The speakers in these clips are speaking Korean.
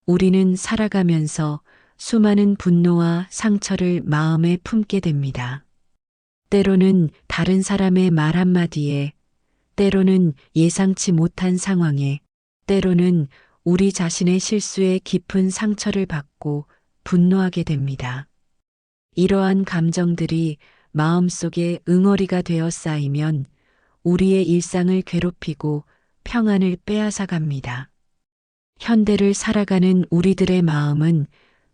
우리는 살아가면서 수많은 분노와 상처를 마음에 품게 됩니다. 때로는 다른 사람의 말 한마디에, 때로는 예상치 못한 상황에, 때로는 우리 자신의 실수에 깊은 상처를 받고 분노하게 됩니다. 이러한 감정들이 마음속에 응어리가 되어 쌓이면 우리의 일상을 괴롭히고 평안을 빼앗아 갑니다. 현대를 살아가는 우리들의 마음은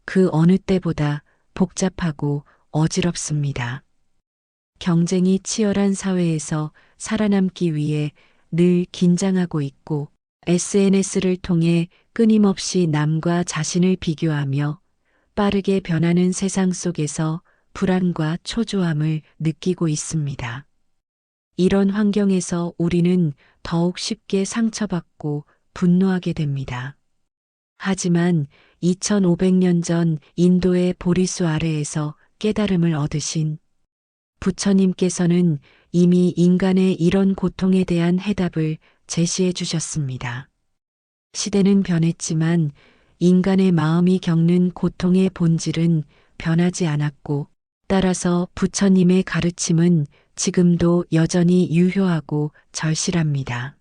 그 어느 때보다 복잡하고 어지럽습니다. 경쟁이 치열한 사회에서 살아남기 위해 늘 긴장하고 있고 SNS를 통해 끊임없이 남과 자신을 비교하며 빠르게 변하는 세상 속에서 불안과 초조함을 느끼고 있습니다. 이런 환경에서 우리는 더욱 쉽게 상처받고 분노하게 됩니다. 하지만 2500년 전 인도의 보리수 아래에서 깨달음을 얻으신 부처님께서는 이미 인간의 이런 고통에 대한 해답을 제시해 주셨습니다. 시대는 변했지만 인간의 마음이 겪는 고통의 본질은 변하지 않았고, 따라서 부처님의 가르침은 지금도 여전히 유효하고 절실합니다.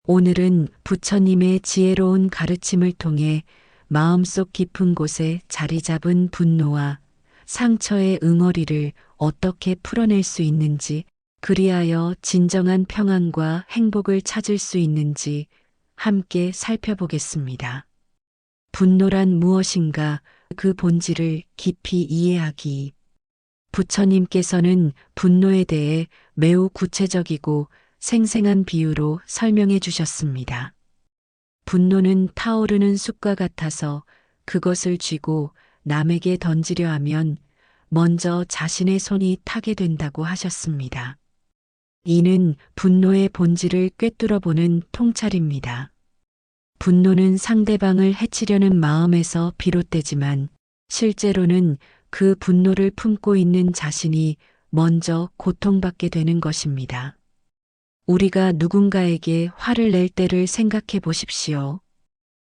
오늘은 부처님의 지혜로운 가르침을 통해 마음속 깊은 곳에 자리 잡은 분노와 상처의 응어리를 어떻게 풀어낼 수 있는지, 그리하여 진정한 평안과 행복을 찾을 수 있는지 함께 살펴보겠습니다. 분노란 무엇인가, 그 본질을 깊이 이해하기. 부처님께서는 분노에 대해 매우 구체적이고 생생한 비유로 설명해 주셨습니다. 분노는 타오르는 숯과 같아서 그것을 쥐고 남에게 던지려 하면 먼저 자신의 손이 타게 된다고 하셨습니다. 이는 분노의 본질을 꿰뚫어 보는 통찰입니다. 분노는 상대방을 해치려는 마음에서 비롯되지만 실제로는 그 분노를 품고 있는 자신이 먼저 고통받게 되는 것입니다. 우리가 누군가에게 화를 낼 때를 생각해 보십시오.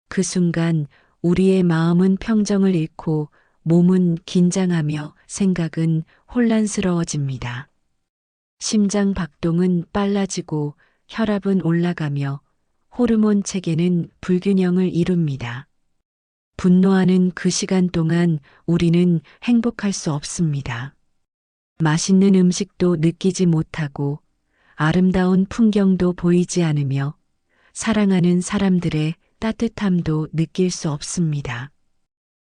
그 순간 우리의 마음은 평정을 잃고 몸은 긴장하며 생각은 혼란스러워집니다. 심장 박동은 빨라지고 혈압은 올라가며 호르몬 체계는 불균형을 이룹니다. 분노하는 그 시간 동안 우리는 행복할 수 없습니다. 맛있는 음식도 느끼지 못하고 아름다운 풍경도 보이지 않으며 사랑하는 사람들의 따뜻함도 느낄 수 없습니다.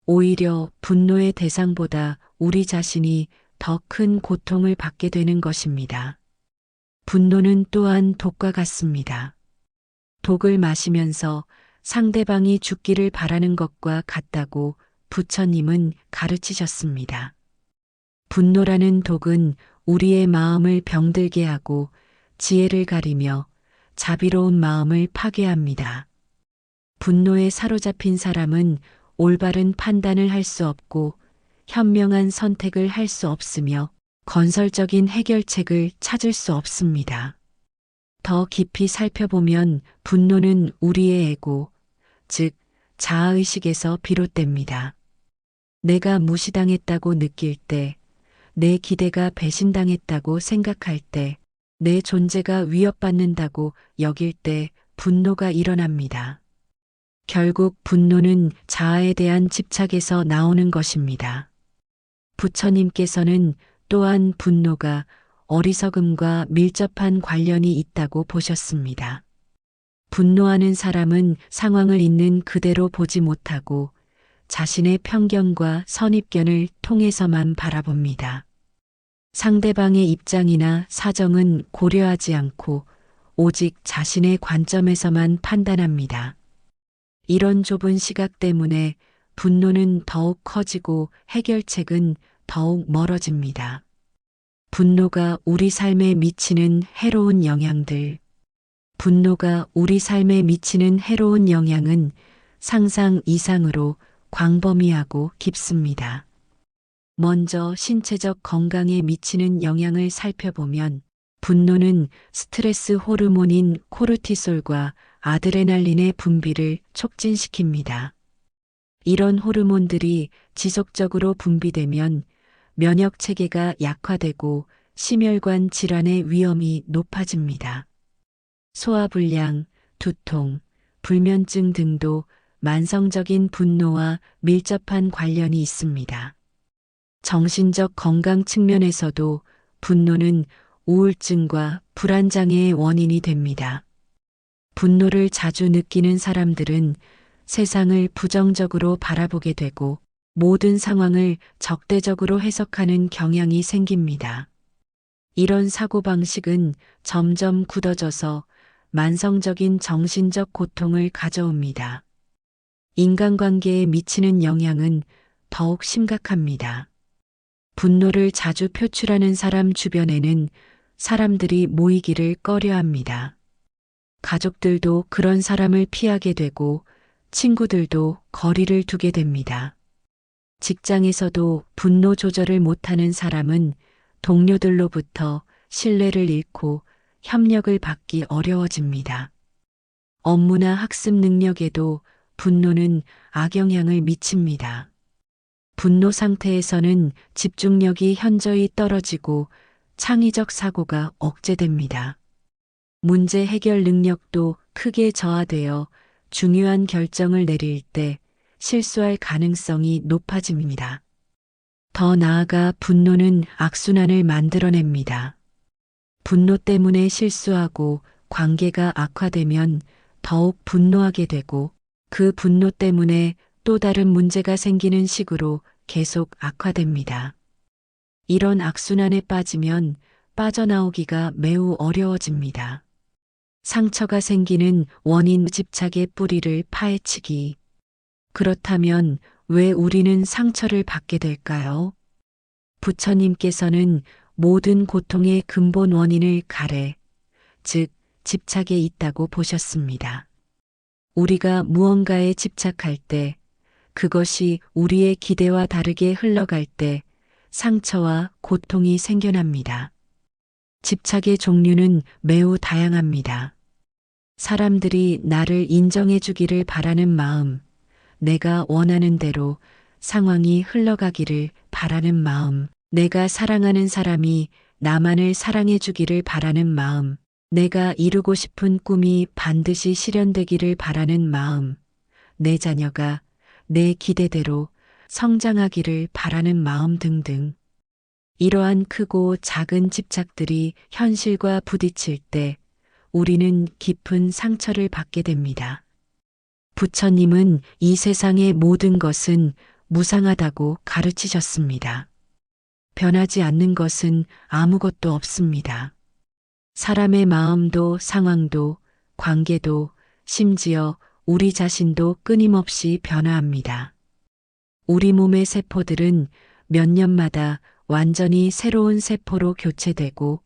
오히려 분노의 대상보다 우리 자신이 더 큰 고통을 받게 되는 것입니다. 분노는 또한 독과 같습니다. 독을 마시면서 상대방이 죽기를 바라는 것과 같다고 부처님은 가르치셨습니다. 분노라는 독은 우리의 마음을 병들게 하고 지혜를 가리며 자비로운 마음을 파괴합니다. 분노에 사로잡힌 사람은 올바른 판단을 할 수 없고 현명한 선택을 할 수 없으며 건설적인 해결책을 찾을 수 없습니다. 더 깊이 살펴보면 분노는 우리의 에고, 즉 자아의식에서 비롯됩니다. 내가 무시당했다고 느낄 때, 내 기대가 배신당했다고 생각할 때, 내 존재가 위협받는다고 여길 때 분노가 일어납니다. 결국 분노는 자아에 대한 집착에서 나오는 것입니다. 부처님께서는 또한 분노가 어리석음과 밀접한 관련이 있다고 보셨습니다. 분노하는 사람은 상황을 있는 그대로 보지 못하고 자신의 편견과 선입견을 통해서만 바라봅니다. 상대방의 입장이나 사정은 고려하지 않고 오직 자신의 관점에서만 판단합니다. 이런 좁은 시각 때문에 분노는 더욱 커지고 해결책은 더욱 멀어집니다. 분노가 우리 삶에 미치는 해로운 영향들. 분노가 우리 삶에 미치는 해로운 영향은 상상 이상으로 광범위하고 깊습니다. 먼저 신체적 건강에 미치는 영향을 살펴보면 분노는 스트레스 호르몬인 코르티솔과 아드레날린의 분비를 촉진시킵니다. 이런 호르몬들이 지속적으로 분비되면 면역 체계가 약화되고 심혈관 질환의 위험이 높아집니다. 소화불량, 두통, 불면증 등도 만성적인 분노와 밀접한 관련이 있습니다. 정신적 건강 측면에서도 분노는 우울증과 불안장애의 원인이 됩니다. 분노를 자주 느끼는 사람들은 세상을 부정적으로 바라보게 되고 모든 상황을 적대적으로 해석하는 경향이 생깁니다. 이런 사고방식은 점점 굳어져서 만성적인 정신적 고통을 가져옵니다. 인간관계에 미치는 영향은 더욱 심각합니다. 분노를 자주 표출하는 사람 주변에는 사람들이 모이기를 꺼려합니다. 가족들도 그런 사람을 피하게 되고 친구들도 거리를 두게 됩니다. 직장에서도 분노 조절을 못하는 사람은 동료들로부터 신뢰를 잃고 협력을 받기 어려워집니다. 업무나 학습 능력에도 분노는 악영향을 미칩니다. 분노 상태에서는 집중력이 현저히 떨어지고 창의적 사고가 억제됩니다. 문제 해결 능력도 크게 저하되어 중요한 결정을 내릴 때 실수할 가능성이 높아집니다. 더 나아가 분노는 악순환을 만들어냅니다. 분노 때문에 실수하고 관계가 악화되면 더욱 분노하게 되고 그 분노 때문에 또 다른 문제가 생기는 식으로 계속 악화됩니다. 이런 악순환에 빠지면 빠져나오기가 매우 어려워집니다. 상처가 생기는 원인 집착의 뿌리를 파헤치기. 그렇다면 왜 우리는 상처를 받게 될까요? 부처님께서는 모든 고통의 근본 원인을 가래, 즉 집착에 있다고 보셨습니다. 우리가 무언가에 집착할 때, 그것이 우리의 기대와 다르게 흘러갈 때 상처와 고통이 생겨납니다. 집착의 종류는 매우 다양합니다. 사람들이 나를 인정해 주기를 바라는 마음, 내가 원하는 대로 상황이 흘러가기를 바라는 마음, 내가 사랑하는 사람이 나만을 사랑해 주기를 바라는 마음, 내가 이루고 싶은 꿈이 반드시 실현되기를 바라는 마음, 내 자녀가 내 기대대로 성장하기를 바라는 마음 등등. 이러한 크고 작은 집착들이 현실과 부딪힐 때 우리는 깊은 상처를 받게 됩니다. 부처님은 이 세상의 모든 것은 무상하다고 가르치셨습니다. 변하지 않는 것은 아무것도 없습니다. 사람의 마음도 상황도 관계도 심지어 우리 자신도 끊임없이 변화합니다. 우리 몸의 세포들은 몇 년마다 완전히 새로운 세포로 교체되고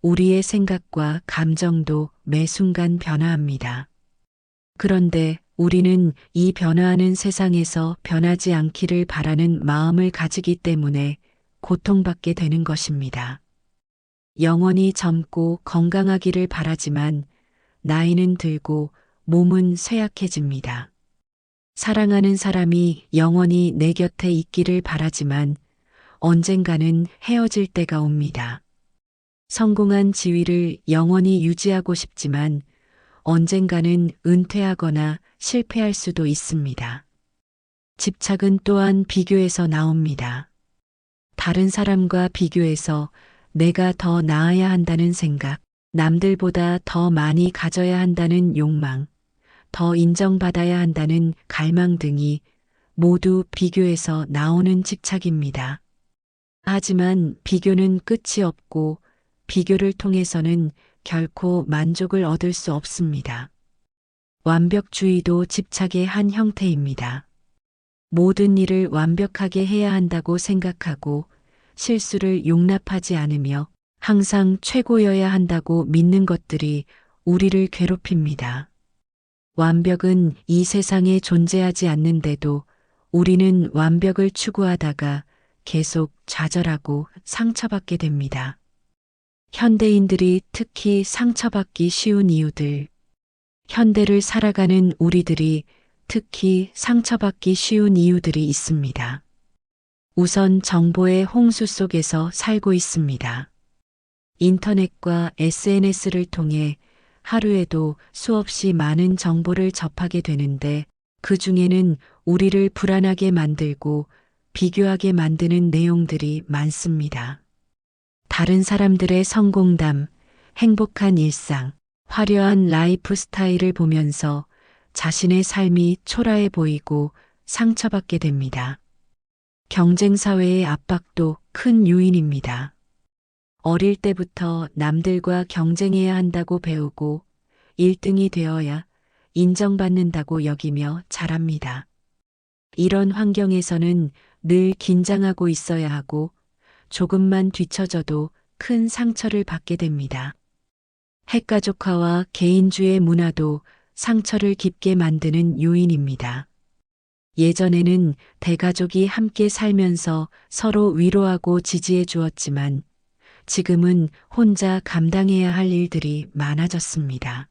우리의 생각과 감정도 매 순간 변화합니다. 그런데 우리는 이 변화하는 세상에서 변하지 않기를 바라는 마음을 가지기 때문에 고통받게 되는 것입니다. 영원히 젊고 건강하기를 바라지만 나이는 들고 몸은 쇠약해집니다. 사랑하는 사람이 영원히 내 곁에 있기를 바라지만 언젠가는 헤어질 때가 옵니다. 성공한 지위를 영원히 유지하고 싶지만 언젠가는 은퇴하거나 실패할 수도 있습니다. 집착은 또한 비교에서 나옵니다. 다른 사람과 비교해서 내가 더 나아야 한다는 생각, 남들보다 더 많이 가져야 한다는 욕망, 더 인정받아야 한다는 갈망 등이 모두 비교에서 나오는 집착입니다. 하지만 비교는 끝이 없고 비교를 통해서는 결코 만족을 얻을 수 없습니다. 완벽주의도 집착의 한 형태입니다. 모든 일을 완벽하게 해야 한다고 생각하고 실수를 용납하지 않으며 항상 최고여야 한다고 믿는 것들이 우리를 괴롭힙니다. 완벽은 이 세상에 존재하지 않는데도 우리는 완벽을 추구하다가 계속 좌절하고 상처받게 됩니다. 현대인들이 특히 상처받기 쉬운 이유들. 현대를 살아가는 우리들이 특히 상처받기 쉬운 이유들이 있습니다. 우선 정보의 홍수 속에서 살고 있습니다. 인터넷과 SNS를 통해 하루에도 수없이 많은 정보를 접하게 되는데 그 중에는 우리를 불안하게 만들고 비교하게 만드는 내용들이 많습니다. 다른 사람들의 성공담, 행복한 일상, 화려한 라이프 스타일을 보면서 자신의 삶이 초라해 보이고 상처받게 됩니다. 경쟁사회의 압박도 큰 요인입니다. 어릴 때부터 남들과 경쟁해야 한다고 배우고 1등이 되어야 인정받는다고 여기며 자랍니다. 이런 환경에서는 늘 긴장하고 있어야 하고 조금만 뒤처져도 큰 상처를 받게 됩니다. 핵가족화와 개인주의 문화도 상처를 깊게 만드는 요인입니다. 예전에는 대가족이 함께 살면서 서로 위로하고 지지해 주었지만 지금은 혼자 감당해야 할 일들이 많아졌습니다.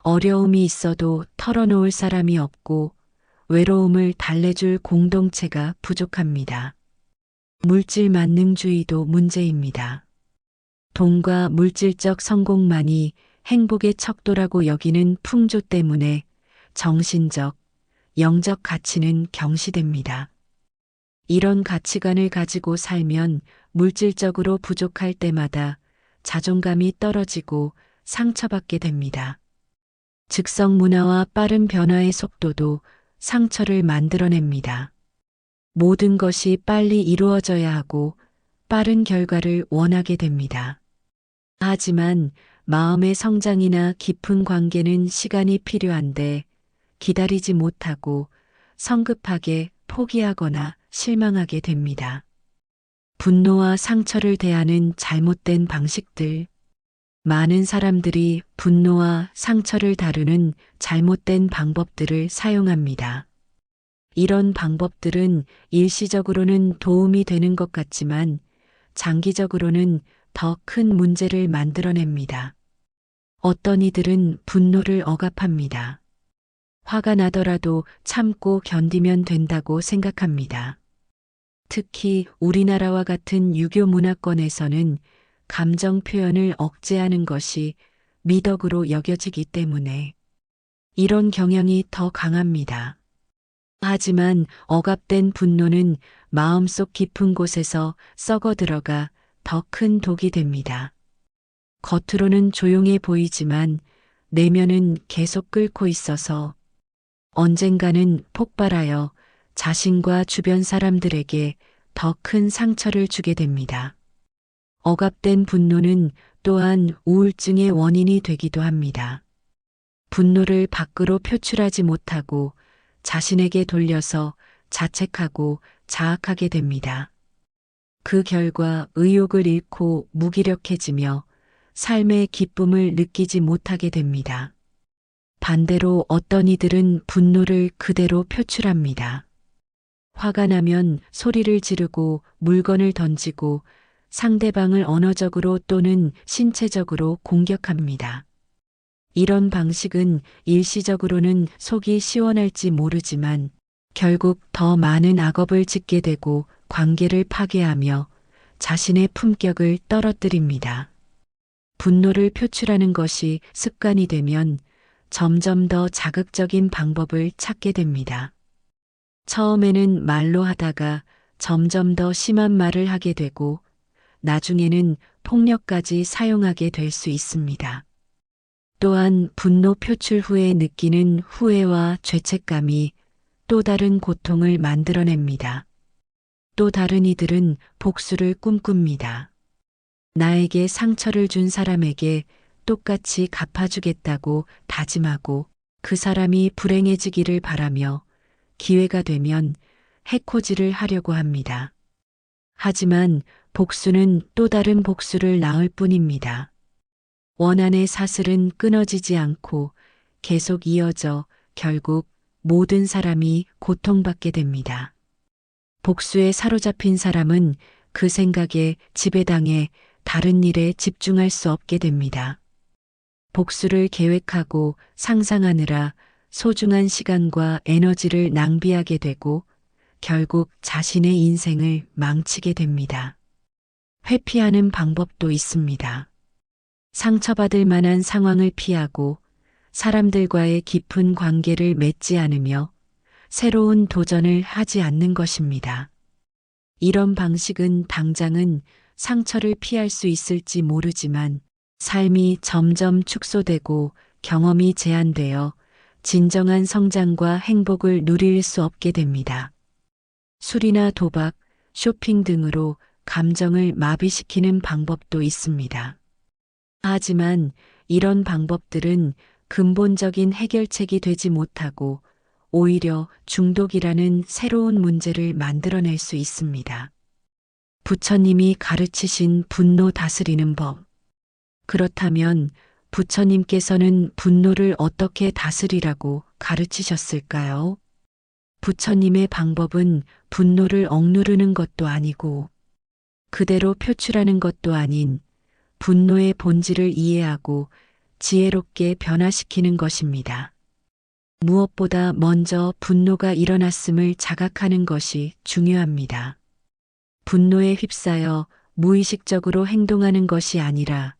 어려움이 있어도 털어놓을 사람이 없고 외로움을 달래줄 공동체가 부족합니다. 물질 만능주의도 문제입니다. 돈과 물질적 성공만이 행복의 척도라고 여기는 풍조 때문에 정신적, 영적 가치는 경시됩니다. 이런 가치관을 가지고 살면 물질적으로 부족할 때마다 자존감이 떨어지고 상처받게 됩니다. 즉석 문화와 빠른 변화의 속도도 상처를 만들어냅니다. 모든 것이 빨리 이루어져야 하고 빠른 결과를 원하게 됩니다. 하지만 마음의 성장이나 깊은 관계는 시간이 필요한데 기다리지 못하고 성급하게 포기하거나 실망하게 됩니다. 분노와 상처를 대하는 잘못된 방식들. 많은 사람들이 분노와 상처를 다루는 잘못된 방법들을 사용합니다. 이런 방법들은 일시적으로는 도움이 되는 것 같지만 장기적으로는 더 큰 문제를 만들어냅니다. 어떤 이들은 분노를 억압합니다. 화가 나더라도 참고 견디면 된다고 생각합니다. 특히 우리나라와 같은 유교 문화권에서는 감정 표현을 억제하는 것이 미덕으로 여겨지기 때문에 이런 경향이 더 강합니다. 하지만 억압된 분노는 마음속 깊은 곳에서 썩어 들어가 더 큰 독이 됩니다. 겉으로는 조용해 보이지만 내면은 계속 끓고 있어서 언젠가는 폭발하여 자신과 주변 사람들에게 더 큰 상처를 주게 됩니다. 억압된 분노는 또한 우울증의 원인이 되기도 합니다. 분노를 밖으로 표출하지 못하고 자신에게 돌려서 자책하고 자학하게 됩니다. 그 결과 의욕을 잃고 무기력해지며 삶의 기쁨을 느끼지 못하게 됩니다. 반대로 어떤 이들은 분노를 그대로 표출합니다. 화가 나면 소리를 지르고 물건을 던지고 상대방을 언어적으로 또는 신체적으로 공격합니다. 이런 방식은 일시적으로는 속이 시원할지 모르지만 결국 더 많은 악업을 짓게 되고 관계를 파괴하며 자신의 품격을 떨어뜨립니다. 분노를 표출하는 것이 습관이 되면 점점 더 자극적인 방법을 찾게 됩니다. 처음에는 말로 하다가 점점 더 심한 말을 하게 되고 나중에는 폭력까지 사용하게 될 수 있습니다. 또한 분노 표출 후에 느끼는 후회와 죄책감이 또 다른 고통을 만들어냅니다. 또 다른 이들은 복수를 꿈꿉니다. 나에게 상처를 준 사람에게 똑같이 갚아주겠다고 다짐하고 그 사람이 불행해지기를 바라며 기회가 되면 해코지를 하려고 합니다. 하지만 복수는 또 다른 복수를 낳을 뿐입니다. 원한의 사슬은 끊어지지 않고 계속 이어져 결국 모든 사람이 고통받게 됩니다. 복수에 사로잡힌 사람은 그 생각에 지배당해 다른 일에 집중할 수 없게 됩니다. 복수를 계획하고 상상하느라 소중한 시간과 에너지를 낭비하게 되고 결국 자신의 인생을 망치게 됩니다. 회피하는 방법도 있습니다. 상처받을 만한 상황을 피하고 사람들과의 깊은 관계를 맺지 않으며 새로운 도전을 하지 않는 것입니다. 이런 방식은 당장은 상처를 피할 수 있을지 모르지만 삶이 점점 축소되고 경험이 제한되어 진정한 성장과 행복을 누릴 수 없게 됩니다. 술이나 도박, 쇼핑 등으로 감정을 마비시키는 방법도 있습니다. 하지만 이런 방법들은 근본적인 해결책이 되지 못하고 오히려 중독이라는 새로운 문제를 만들어낼 수 있습니다. 부처님이 가르치신 분노 다스리는 법. 그렇다면 부처님께서는 분노를 어떻게 다스리라고 가르치셨을까요? 부처님의 방법은 분노를 억누르는 것도 아니고 그대로 표출하는 것도 아닌 분노의 본질을 이해하고 지혜롭게 변화시키는 것입니다. 무엇보다 먼저 분노가 일어났음을 자각하는 것이 중요합니다. 분노에 휩싸여 무의식적으로 행동하는 것이 아니라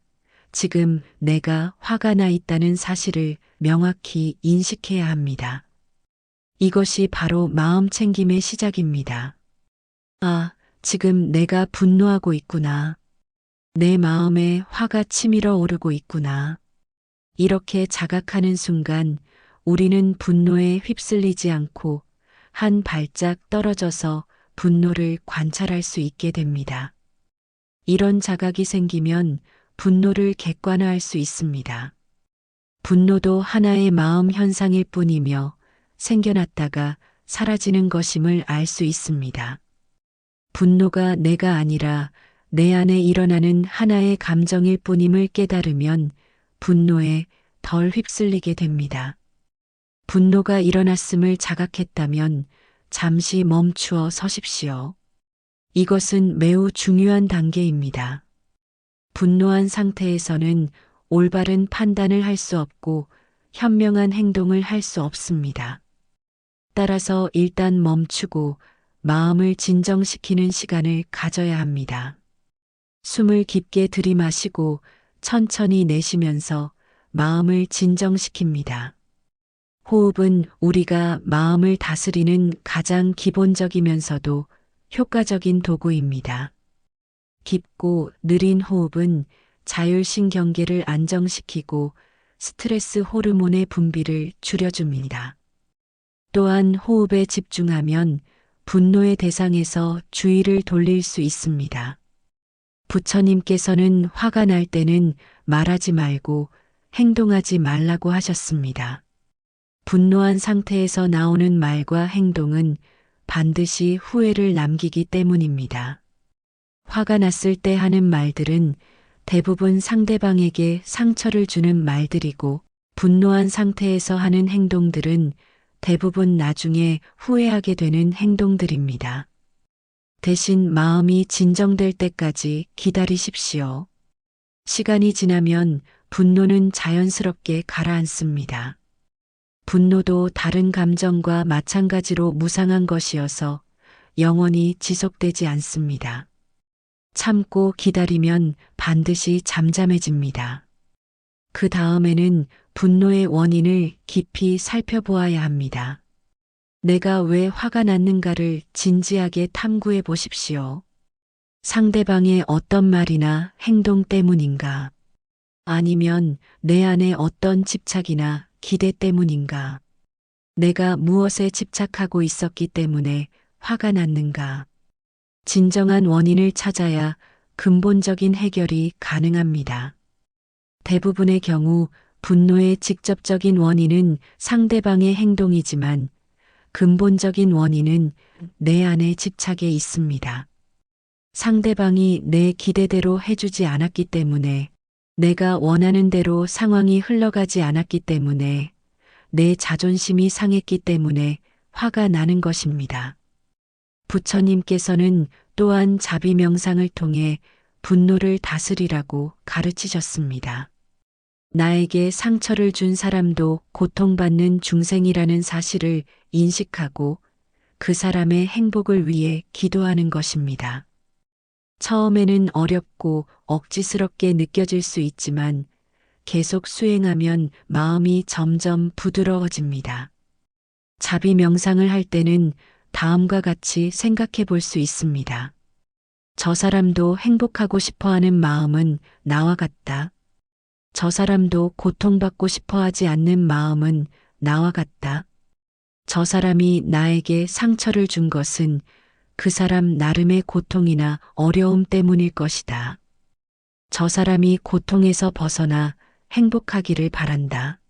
지금 내가 화가 나 있다는 사실을 명확히 인식해야 합니다. 이것이 바로 마음 챙김의 시작입니다. 아, 지금 내가 분노하고 있구나. 내 마음에 화가 치밀어 오르고 있구나. 이렇게 자각하는 순간 우리는 분노에 휩쓸리지 않고 한 발짝 떨어져서 분노를 관찰할 수 있게 됩니다. 이런 자각이 생기면 분노를 객관화할 수 있습니다. 분노도 하나의 마음 현상일 뿐이며 생겨났다가 사라지는 것임을 알 수 있습니다. 분노가 내가 아니라 내 안에 일어나는 하나의 감정일 뿐임을 깨달으면 분노에 덜 휩쓸리게 됩니다. 분노가 일어났음을 자각했다면 잠시 멈추어 서십시오. 이것은 매우 중요한 단계입니다. 분노한 상태에서는 올바른 판단을 할 수 없고 현명한 행동을 할 수 없습니다. 따라서 일단 멈추고 마음을 진정시키는 시간을 가져야 합니다. 숨을 깊게 들이마시고 천천히 내쉬면서 마음을 진정시킵니다. 호흡은 우리가 마음을 다스리는 가장 기본적이면서도 효과적인 도구입니다. 깊고 느린 호흡은 자율신경계를 안정시키고 스트레스 호르몬의 분비를 줄여줍니다. 또한 호흡에 집중하면 분노의 대상에서 주의를 돌릴 수 있습니다. 부처님께서는 화가 날 때는 말하지 말고 행동하지 말라고 하셨습니다. 분노한 상태에서 나오는 말과 행동은 반드시 후회를 남기기 때문입니다. 화가 났을 때 하는 말들은 대부분 상대방에게 상처를 주는 말들이고 분노한 상태에서 하는 행동들은 대부분 나중에 후회하게 되는 행동들입니다. 대신 마음이 진정될 때까지 기다리십시오. 시간이 지나면 분노는 자연스럽게 가라앉습니다. 분노도 다른 감정과 마찬가지로 무상한 것이어서 영원히 지속되지 않습니다. 참고 기다리면 반드시 잠잠해집니다. 그 다음에는 분노의 원인을 깊이 살펴보아야 합니다. 내가 왜 화가 났는가를 진지하게 탐구해 보십시오. 상대방의 어떤 말이나 행동 때문인가? 아니면 내 안에 어떤 집착이나 기대 때문인가? 내가 무엇에 집착하고 있었기 때문에 화가 났는가? 진정한 원인을 찾아야 근본적인 해결이 가능합니다. 대부분의 경우 분노의 직접적인 원인은 상대방의 행동이지만 근본적인 원인은 내 안의 집착에 있습니다. 상대방이 내 기대대로 해주지 않았기 때문에, 내가 원하는 대로 상황이 흘러가지 않았기 때문에, 내 자존심이 상했기 때문에 화가 나는 것입니다. 부처님께서는 또한 자비 명상을 통해 분노를 다스리라고 가르치셨습니다. 나에게 상처를 준 사람도 고통받는 중생이라는 사실을 인식하고 그 사람의 행복을 위해 기도하는 것입니다. 처음에는 어렵고 억지스럽게 느껴질 수 있지만 계속 수행하면 마음이 점점 부드러워집니다. 자비 명상을 할 때는 다음과 같이 생각해 볼 수 있습니다. 저 사람도 행복하고 싶어 하는 마음은 나와 같다. 저 사람도 고통받고 싶어 하지 않는 마음은 나와 같다. 저 사람이 나에게 상처를 준 것은 그 사람 나름의 고통이나 어려움 때문일 것이다. 저 사람이 고통에서 벗어나 행복하기를 바란다.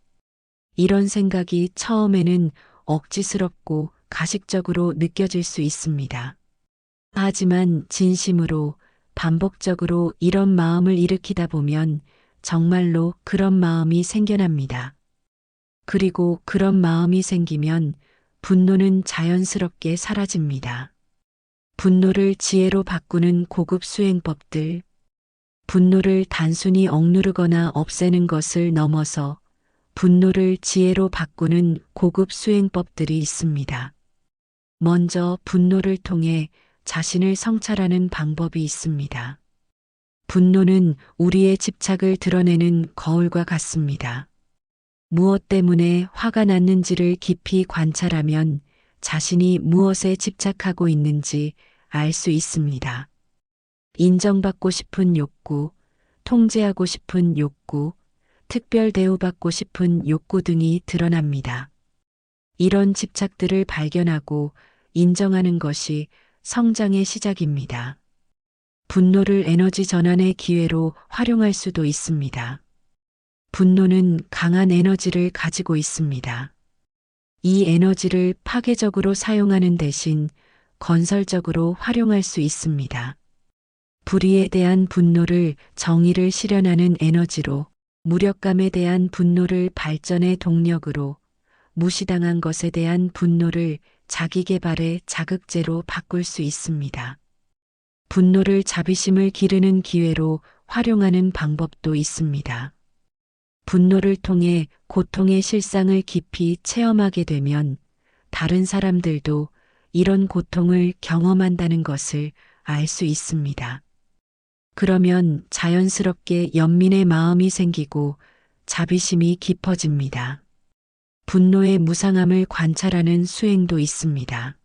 이런 생각이 처음에는 억지스럽고 가식적으로 느껴질 수 있습니다. 하지만 진심으로 반복적으로 이런 마음을 일으키다 보면 정말로 그런 마음이 생겨납니다. 그리고 그런 마음이 생기면 분노는 자연스럽게 사라집니다. 분노를 지혜로 바꾸는 고급 수행법들. 분노를 단순히 억누르거나 없애는 것을 넘어서 분노를 지혜로 바꾸는 고급 수행법들이 있습니다. 먼저 분노를 통해 자신을 성찰하는 방법이 있습니다. 분노는 우리의 집착을 드러내는 거울과 같습니다. 무엇 때문에 화가 났는지를 깊이 관찰하면 자신이 무엇에 집착하고 있는지 알 수 있습니다. 인정받고 싶은 욕구, 통제하고 싶은 욕구, 특별 대우받고 싶은 욕구 등이 드러납니다. 이런 집착들을 발견하고 인정하는 것이 성장의 시작입니다. 분노를 에너지 전환의 기회로 활용할 수도 있습니다. 분노는 강한 에너지를 가지고 있습니다. 이 에너지를 파괴적으로 사용하는 대신 건설적으로 활용할 수 있습니다. 불의에 대한 분노를 정의를 실현하는 에너지로, 무력감에 대한 분노를 발전의 동력으로, 무시당한 것에 대한 분노를 자기계발의 자극제로 바꿀 수 있습니다. 분노를 자비심을 기르는 기회로 활용하는 방법도 있습니다. 분노를 통해 고통의 실상을 깊이 체험하게 되면 다른 사람들도 이런 고통을 경험한다는 것을 알 수 있습니다. 그러면 자연스럽게 연민의 마음이 생기고 자비심이 깊어집니다. 분노의 무상함을 관찰하는 수행도 있습니다.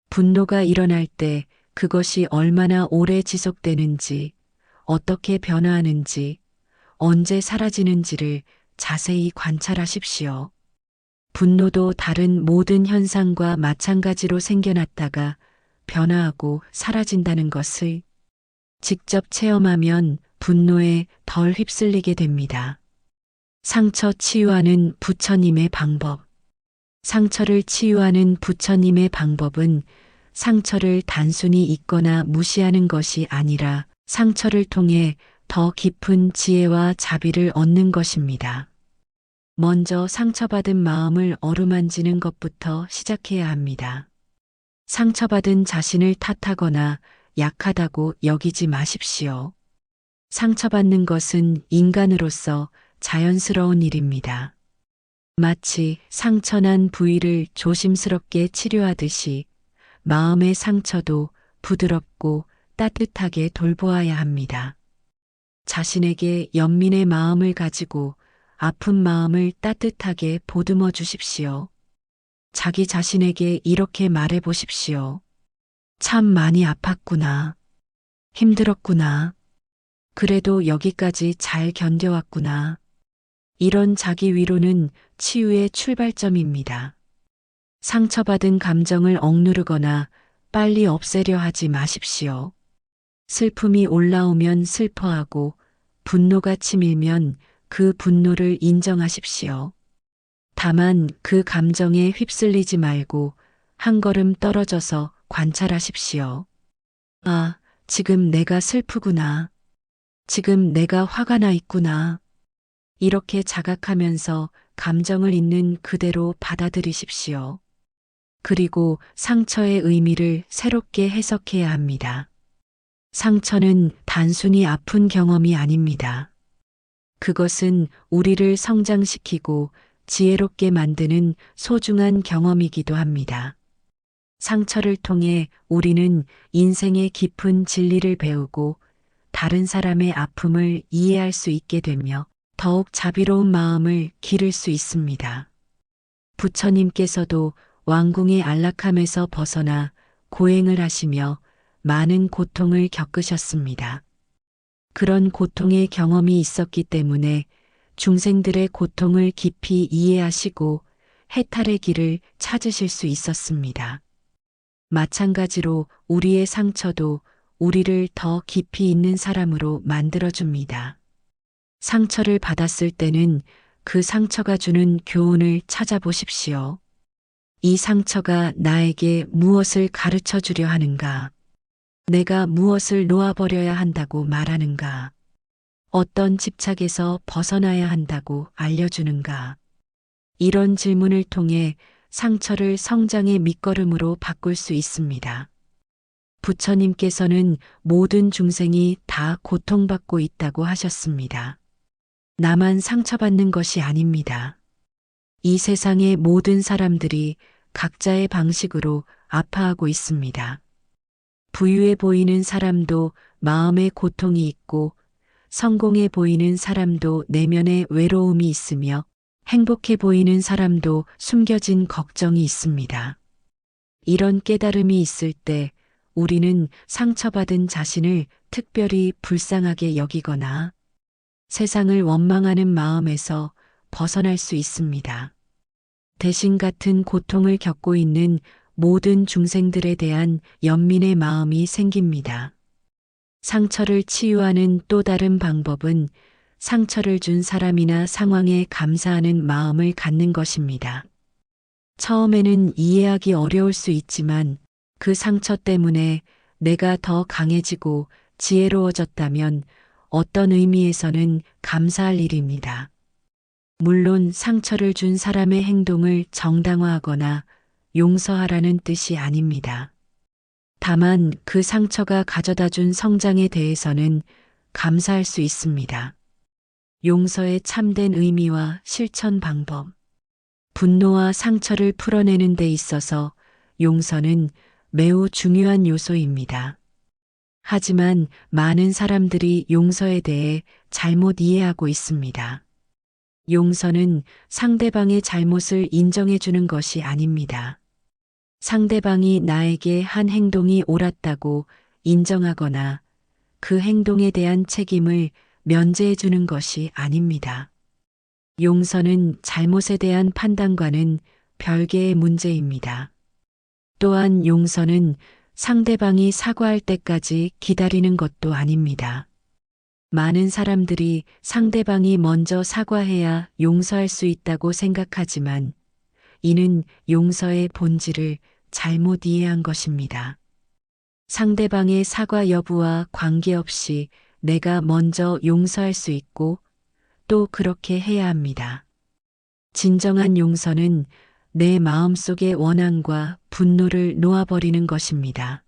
분노가 일어날 때 그것이 얼마나 오래 지속되는지, 어떻게 변화하는지, 언제 사라지는지를 자세히 관찰하십시오. 분노도 다른 모든 현상과 마찬가지로 생겨났다가 변화하고 사라진다는 것을 직접 체험하면 분노에 덜 휩쓸리게 됩니다. 상처 치유하는 부처님의 방법. 상처를 치유하는 부처님의 방법은 상처를 단순히 잊거나 무시하는 것이 아니라 상처를 통해 더 깊은 지혜와 자비를 얻는 것입니다. 먼저 상처받은 마음을 어루만지는 것부터 시작해야 합니다. 상처받은 자신을 탓하거나 약하다고 여기지 마십시오. 상처받는 것은 인간으로서 자연스러운 일입니다. 마치 상처난 부위를 조심스럽게 치료하듯이 마음의 상처도 부드럽고 따뜻하게 돌보아야 합니다. 자신에게 연민의 마음을 가지고 아픈 마음을 따뜻하게 보듬어 주십시오. 자기 자신에게 이렇게 말해 보십시오. 참 많이 아팠구나. 힘들었구나. 그래도 여기까지 잘 견뎌왔구나. 이런 자기 위로는 치유의 출발점입니다. 상처받은 감정을 억누르거나 빨리 없애려 하지 마십시오. 슬픔이 올라오면 슬퍼하고 분노가 치밀면 그 분노를 인정하십시오. 다만 그 감정에 휩쓸리지 말고 한 걸음 떨어져서 관찰하십시오. 아, 지금 내가 슬프구나. 지금 내가 화가 나 있구나. 이렇게 자각하면서 감정을 있는 그대로 받아들이십시오. 그리고 상처의 의미를 새롭게 해석해야 합니다. 상처는 단순히 아픈 경험이 아닙니다. 그것은 우리를 성장시키고 지혜롭게 만드는 소중한 경험이기도 합니다. 상처를 통해 우리는 인생의 깊은 진리를 배우고 다른 사람의 아픔을 이해할 수 있게 되며 더욱 자비로운 마음을 기를 수 있습니다. 부처님께서도 왕궁의 안락함에서 벗어나 고행을 하시며 많은 고통을 겪으셨습니다. 그런 고통의 경험이 있었기 때문에 중생들의 고통을 깊이 이해하시고 해탈의 길을 찾으실 수 있었습니다. 마찬가지로 우리의 상처도 우리를 더 깊이 있는 사람으로 만들어줍니다. 상처를 받았을 때는 그 상처가 주는 교훈을 찾아보십시오. 이 상처가 나에게 무엇을 가르쳐 주려 하는가? 내가 무엇을 놓아버려야 한다고 말하는가? 어떤 집착에서 벗어나야 한다고 알려주는가? 이런 질문을 통해 상처를 성장의 밑거름으로 바꿀 수 있습니다. 부처님께서는 모든 중생이 다 고통받고 있다고 하셨습니다. 나만 상처받는 것이 아닙니다. 이 세상의 모든 사람들이 각자의 방식으로 아파하고 있습니다. 부유해 보이는 사람도 마음에 고통이 있고 성공해 보이는 사람도 내면에 외로움이 있으며 행복해 보이는 사람도 숨겨진 걱정이 있습니다. 이런 깨달음이 있을 때 우리는 상처받은 자신을 특별히 불쌍하게 여기거나 세상을 원망하는 마음에서 벗어날 수 있습니다. 대신 같은 고통을 겪고 있는 모든 중생들에 대한 연민의 마음이 생깁니다. 상처를 치유하는 또 다른 방법은 상처를 준 사람이나 상황에 감사하는 마음을 갖는 것입니다. 처음에는 이해하기 어려울 수 있지만 그 상처 때문에 내가 더 강해지고 지혜로워졌다면 어떤 의미에서는 감사할 일입니다. 물론 상처를 준 사람의 행동을 정당화하거나 용서하라는 뜻이 아닙니다. 다만 그 상처가 가져다 준 성장에 대해서는 감사할 수 있습니다. 용서의 참된 의미와 실천 방법. 분노와 상처를 풀어내는 데 있어서 용서는 매우 중요한 요소입니다. 하지만 많은 사람들이 용서에 대해 잘못 이해하고 있습니다. 용서는 상대방의 잘못을 인정해 주는 것이 아닙니다. 상대방이 나에게 한 행동이 옳았다고 인정하거나 그 행동에 대한 책임을 면제해 주는 것이 아닙니다. 용서는 잘못에 대한 판단과는 별개의 문제입니다. 또한 용서는 상대방이 사과할 때까지 기다리는 것도 아닙니다. 많은 사람들이 상대방이 먼저 사과해야 용서할 수 있다고 생각하지만 이는 용서의 본질을 잘못 이해한 것입니다. 상대방의 사과 여부와 관계없이 내가 먼저 용서할 수 있고 또 그렇게 해야 합니다. 진정한 용서는 내 마음속의 원한과 분노를 놓아버리는 것입니다.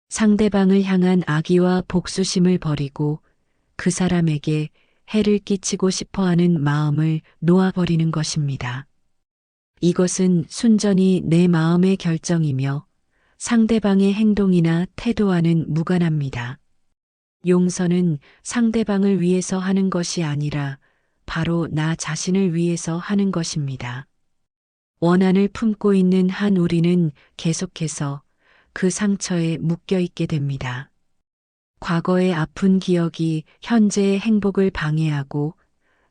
상대방을 향한 악의와 복수심을 버리고 그 사람에게 해를 끼치고 싶어 하는 마음을 놓아버리는 것입니다. 이것은 순전히 내 마음의 결정이며 상대방의 행동이나 태도와는 무관합니다. 용서는 상대방을 위해서 하는 것이 아니라 바로 나 자신을 위해서 하는 것입니다. 원한을 품고 있는 한 우리는 계속해서 그 상처에 묶여 있게 됩니다. 과거의 아픈 기억이 현재의 행복을 방해하고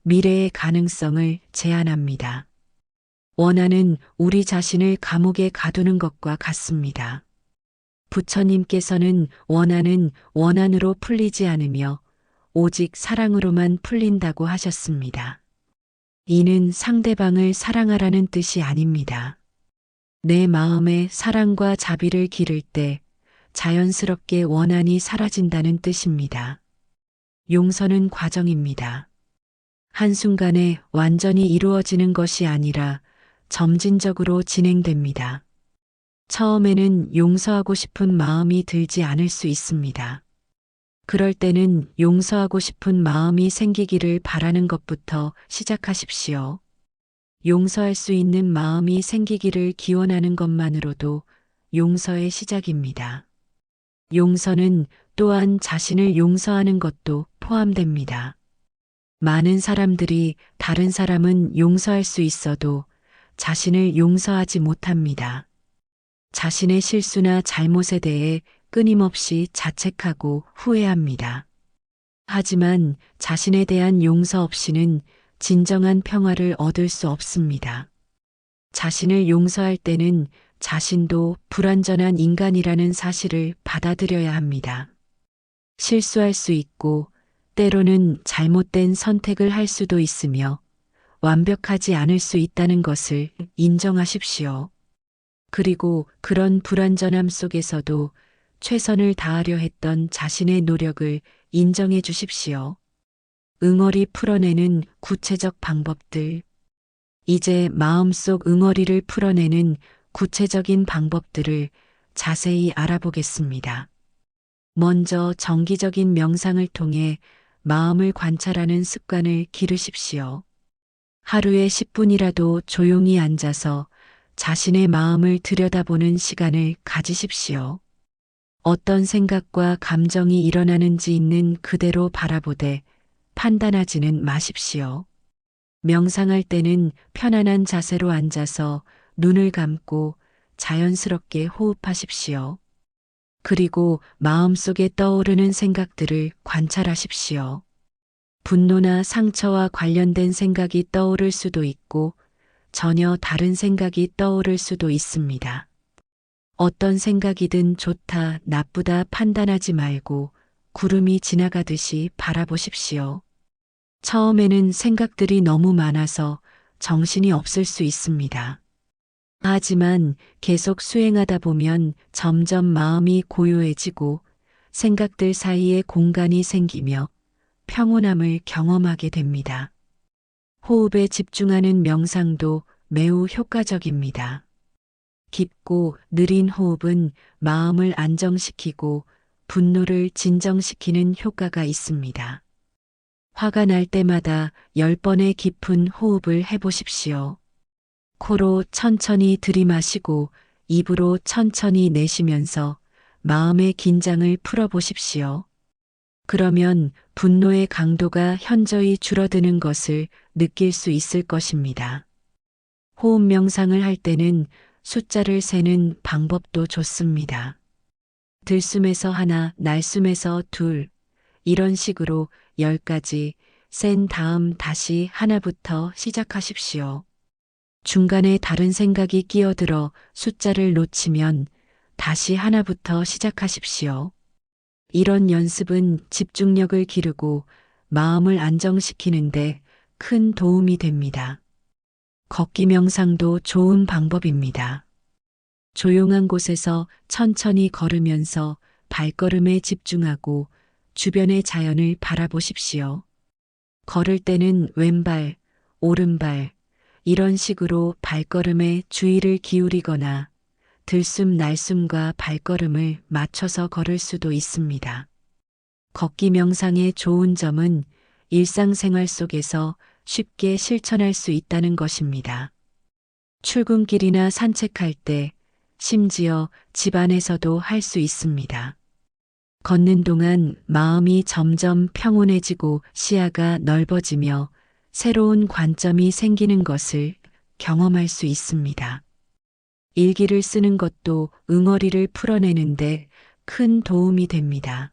미래의 가능성을 제한합니다. 원한은 우리 자신을 감옥에 가두는 것과 같습니다. 부처님께서는 원한은 원한으로 풀리지 않으며 오직 사랑으로만 풀린다고 하셨습니다. 이는 상대방을 사랑하라는 뜻이 아닙니다. 내 마음에 사랑과 자비를 기를 때 자연스럽게 원한이 사라진다는 뜻입니다. 용서는 과정입니다. 한순간에 완전히 이루어지는 것이 아니라 점진적으로 진행됩니다. 처음에는 용서하고 싶은 마음이 들지 않을 수 있습니다. 그럴 때는 용서하고 싶은 마음이 생기기를 바라는 것부터 시작하십시오. 용서할 수 있는 마음이 생기기를 기원하는 것만으로도 용서의 시작입니다. 용서는 또한 자신을 용서하는 것도 포함됩니다. 많은 사람들이 다른 사람은 용서할 수 있어도 자신을 용서하지 못합니다. 자신의 실수나 잘못에 대해 끊임없이 자책하고 후회합니다. 하지만 자신에 대한 용서 없이는 진정한 평화를 얻을 수 없습니다. 자신을 용서할 때는 자신도 불완전한 인간이라는 사실을 받아들여야 합니다. 실수할 수 있고 때로는 잘못된 선택을 할 수도 있으며 완벽하지 않을 수 있다는 것을 인정하십시오. 그리고 그런 불완전함 속에서도 최선을 다하려 했던 자신의 노력을 인정해 주십시오. 응어리 풀어내는 구체적 방법들. 이제 마음속 응어리를 풀어내는 구체적인 방법들을 자세히 알아보겠습니다. 먼저 정기적인 명상을 통해 마음을 관찰하는 습관을 기르십시오. 하루에 10분이라도 조용히 앉아서 자신의 마음을 들여다보는 시간을 가지십시오. 어떤 생각과 감정이 일어나는지 있는 그대로 바라보되 판단하지는 마십시오. 명상할 때는 편안한 자세로 앉아서 눈을 감고 자연스럽게 호흡하십시오. 그리고 마음속에 떠오르는 생각들을 관찰하십시오. 분노나 상처와 관련된 생각이 떠오를 수도 있고 전혀 다른 생각이 떠오를 수도 있습니다. 어떤 생각이든 좋다, 나쁘다 판단하지 말고 구름이 지나가듯이 바라보십시오. 처음에는 생각들이 너무 많아서 정신이 없을 수 있습니다. 하지만 계속 수행하다 보면 점점 마음이 고요해지고 생각들 사이에 공간이 생기며 평온함을 경험하게 됩니다. 호흡에 집중하는 명상도 매우 효과적입니다. 깊고 느린 호흡은 마음을 안정시키고 분노를 진정시키는 효과가 있습니다. 화가 날 때마다 10번의 깊은 호흡을 해보십시오. 코로 천천히 들이마시고 입으로 천천히 내쉬면서 마음의 긴장을 풀어보십시오. 그러면 분노의 강도가 현저히 줄어드는 것을 느낄 수 있을 것입니다. 호흡 명상을 할 때는 숫자를 세는 방법도 좋습니다. 들숨에서 하나, 날숨에서 둘, 이런 식으로 10가지 센 다음 다시 하나부터 시작하십시오. 중간에 다른 생각이 끼어들어 숫자를 놓치면 다시 하나부터 시작하십시오. 이런 연습은 집중력을 기르고 마음을 안정시키는데 큰 도움이 됩니다. 걷기 명상도 좋은 방법입니다. 조용한 곳에서 천천히 걸으면서 발걸음에 집중하고 주변의 자연을 바라보십시오. 걸을 때는 왼발, 오른발, 이런 식으로 발걸음에 주의를 기울이거나 들숨 날숨과 발걸음을 맞춰서 걸을 수도 있습니다. 걷기 명상의 좋은 점은 일상생활 속에서 쉽게 실천할 수 있다는 것입니다. 출근길이나 산책할 때, 심지어 집 안에서도 할 수 있습니다. 걷는 동안 마음이 점점 평온해지고 시야가 넓어지며 새로운 관점이 생기는 것을 경험할 수 있습니다. 일기를 쓰는 것도 응어리를 풀어내는데 큰 도움이 됩니다.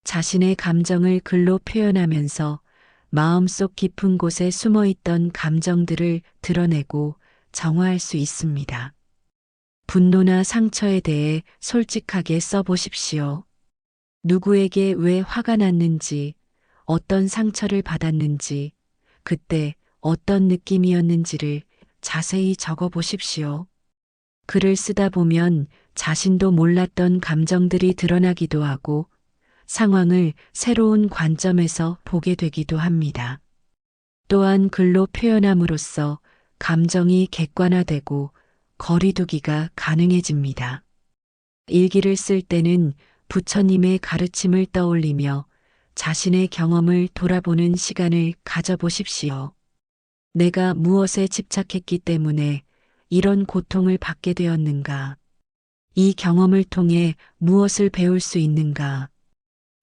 자신의 감정을 글로 표현하면서 마음속 깊은 곳에 숨어 있던 감정들을 드러내고 정화할 수 있습니다. 분노나 상처에 대해 솔직하게 써보십시오. 누구에게 왜 화가 났는지, 어떤 상처를 받았는지, 그때 어떤 느낌이었는지를 자세히 적어 보십시오. 글을 쓰다 보면 자신도 몰랐던 감정들이 드러나기도 하고 상황을 새로운 관점에서 보게 되기도 합니다. 또한 글로 표현함으로써 감정이 객관화되고 거리두기가 가능해집니다. 일기를 쓸 때는 부처님의 가르침을 떠올리며 자신의 경험을 돌아보는 시간을 가져보십시오. 내가 무엇에 집착했기 때문에 이런 고통을 받게 되었는가? 이 경험을 통해 무엇을 배울 수 있는가?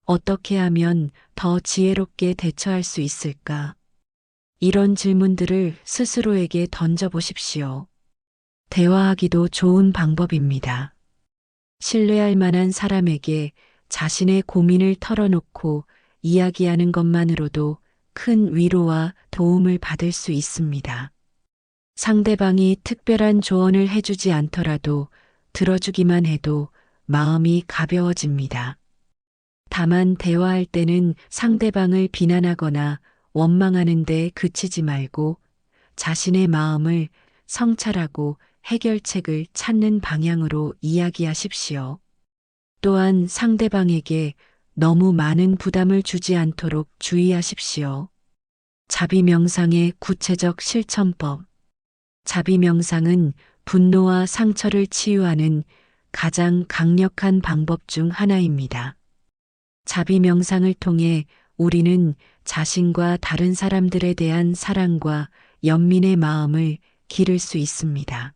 어떻게 하면 더 지혜롭게 대처할 수 있을까? 이런 질문들을 스스로에게 던져보십시오. 대화하기도 좋은 방법입니다. 신뢰할 만한 사람에게 자신의 고민을 털어놓고 이야기하는 것만으로도 큰 위로와 도움을 받을 수 있습니다. 상대방이 특별한 조언을 해주지 않더라도 들어주기만 해도 마음이 가벼워집니다. 다만 대화할 때는 상대방을 비난하거나 원망하는 데 그치지 말고 자신의 마음을 성찰하고 해결책을 찾는 방향으로 이야기하십시오. 또한 상대방에게 너무 많은 부담을 주지 않도록 주의하십시오. 자비명상의 구체적 실천법. 자비명상은 분노와 상처를 치유하는 가장 강력한 방법 중 하나입니다. 자비명상을 통해 우리는 자신과 다른 사람들에 대한 사랑과 연민의 마음을 기를 수 있습니다.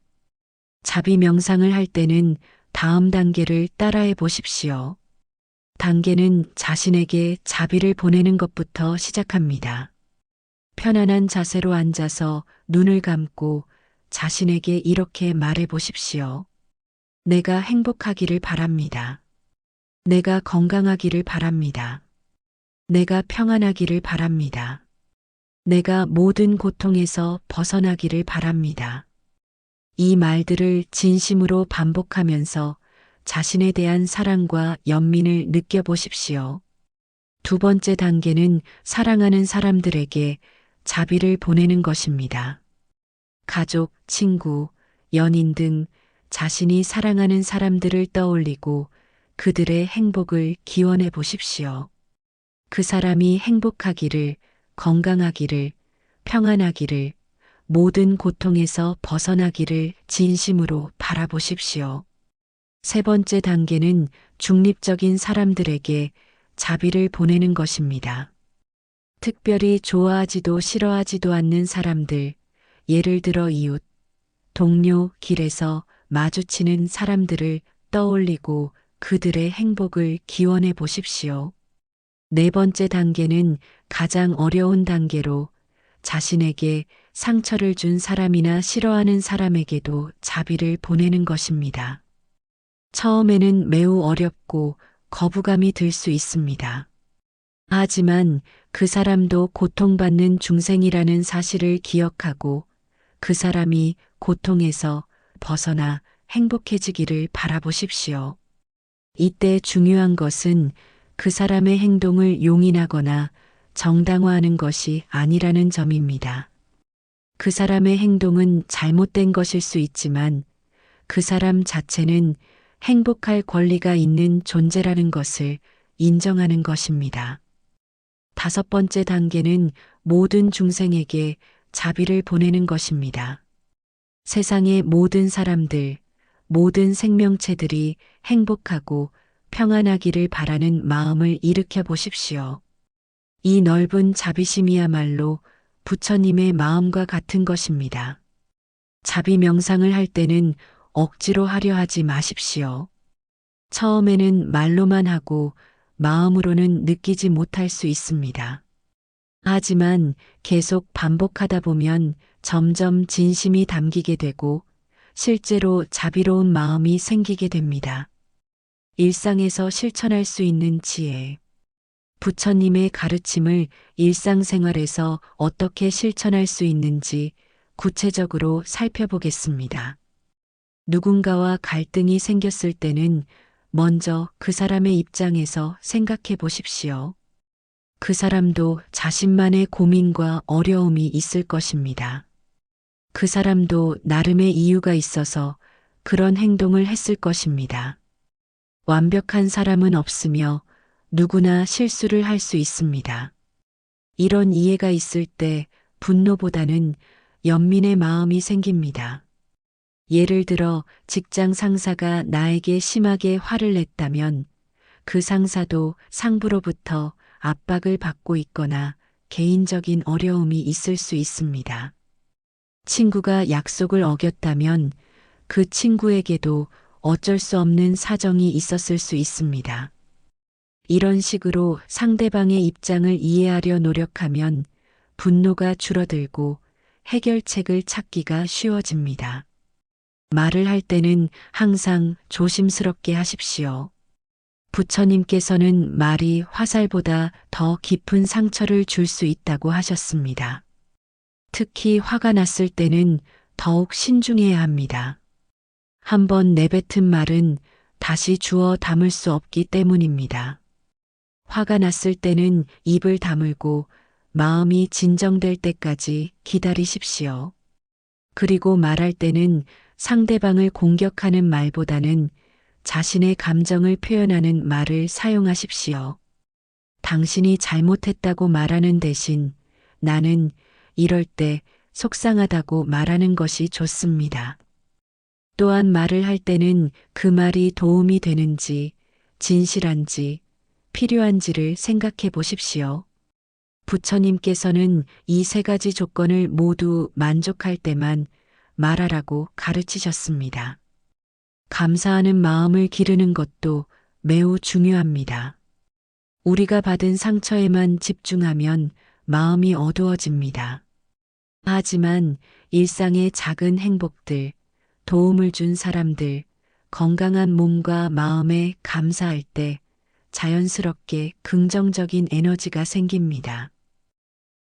자비명상을 할 때는 다음 단계를 따라해 보십시오. 단계는 자신에게 자비를 보내는 것부터 시작합니다. 편안한 자세로 앉아서 눈을 감고 자신에게 이렇게 말해 보십시오. 내가 행복하기를 바랍니다. 내가 건강하기를 바랍니다. 내가 평안하기를 바랍니다. 내가 모든 고통에서 벗어나기를 바랍니다. 이 말들을 진심으로 반복하면서 자신에 대한 사랑과 연민을 느껴보십시오. 두 번째 단계는 사랑하는 사람들에게 자비를 보내는 것입니다. 가족, 친구, 연인 등 자신이 사랑하는 사람들을 떠올리고 그들의 행복을 기원해 보십시오. 그 사람이 행복하기를, 건강하기를, 평안하기를, 모든 고통에서 벗어나기를 진심으로 바라보십시오. 세 번째 단계는 중립적인 사람들에게 자비를 보내는 것입니다. 특별히 좋아하지도 싫어하지도 않는 사람들, 예를 들어 이웃, 동료, 길에서 마주치는 사람들을 떠올리고 그들의 행복을 기원해 보십시오. 네 번째 단계는 가장 어려운 단계로 자신에게 상처를 준 사람이나 싫어하는 사람에게도 자비를 보내는 것입니다. 처음에는 매우 어렵고 거부감이 들 수 있습니다. 하지만 그 사람도 고통받는 중생이라는 사실을 기억하고 그 사람이 고통에서 벗어나 행복해지기를 바라보십시오. 이때 중요한 것은 그 사람의 행동을 용인하거나 정당화하는 것이 아니라는 점입니다. 그 사람의 행동은 잘못된 것일 수 있지만 그 사람 자체는 행복할 권리가 있는 존재라는 것을 인정하는 것입니다. 다섯 번째 단계는 모든 중생에게 자비를 보내는 것입니다. 세상의 모든 사람들, 모든 생명체들이 행복하고 평안하기를 바라는 마음을 일으켜 보십시오. 이 넓은 자비심이야말로 부처님의 마음과 같은 것입니다. 자비 명상을 할 때는 억지로 하려 하지 마십시오. 처음에는 말로만 하고 마음으로는 느끼지 못할 수 있습니다. 하지만 계속 반복하다 보면 점점 진심이 담기게 되고 실제로 자비로운 마음이 생기게 됩니다. 일상에서 실천할 수 있는 지혜. 부처님의 가르침을 일상생활에서 어떻게 실천할 수 있는지 구체적으로 살펴보겠습니다. 누군가와 갈등이 생겼을 때는 먼저 그 사람의 입장에서 생각해 보십시오. 그 사람도 자신만의 고민과 어려움이 있을 것입니다. 그 사람도 나름의 이유가 있어서 그런 행동을 했을 것입니다. 완벽한 사람은 없으며 누구나 실수를 할 수 있습니다. 이런 이해가 있을 때 분노보다는 연민의 마음이 생깁니다. 예를 들어 직장 상사가 나에게 심하게 화를 냈다면 그 상사도 상부로부터 압박을 받고 있거나 개인적인 어려움이 있을 수 있습니다. 친구가 약속을 어겼다면 그 친구에게도 어쩔 수 없는 사정이 있었을 수 있습니다. 이런 식으로 상대방의 입장을 이해하려 노력하면 분노가 줄어들고 해결책을 찾기가 쉬워집니다. 말을 할 때는 항상 조심스럽게 하십시오. 부처님께서는 말이 화살보다 더 깊은 상처를 줄 수 있다고 하셨습니다. 특히 화가 났을 때는 더욱 신중해야 합니다. 한번 내뱉은 말은 다시 주워 담을 수 없기 때문입니다. 화가 났을 때는 입을 다물고 마음이 진정될 때까지 기다리십시오. 그리고 말할 때는 상대방을 공격하는 말보다는 자신의 감정을 표현하는 말을 사용하십시오. 당신이 잘못했다고 말하는 대신 나는 이럴 때 속상하다고 말하는 것이 좋습니다. 또한 말을 할 때는 그 말이 도움이 되는지, 진실한지, 필요한지를 생각해 보십시오. 부처님께서는 이 세 가지 조건을 모두 만족할 때만 말하라고 가르치셨습니다. 감사하는 마음을 기르는 것도 매우 중요합니다. 우리가 받은 상처에만 집중하면 마음이 어두워집니다. 하지만 일상의 작은 행복들, 도움을 준 사람들, 건강한 몸과 마음에 감사할 때 자연스럽게 긍정적인 에너지가 생깁니다.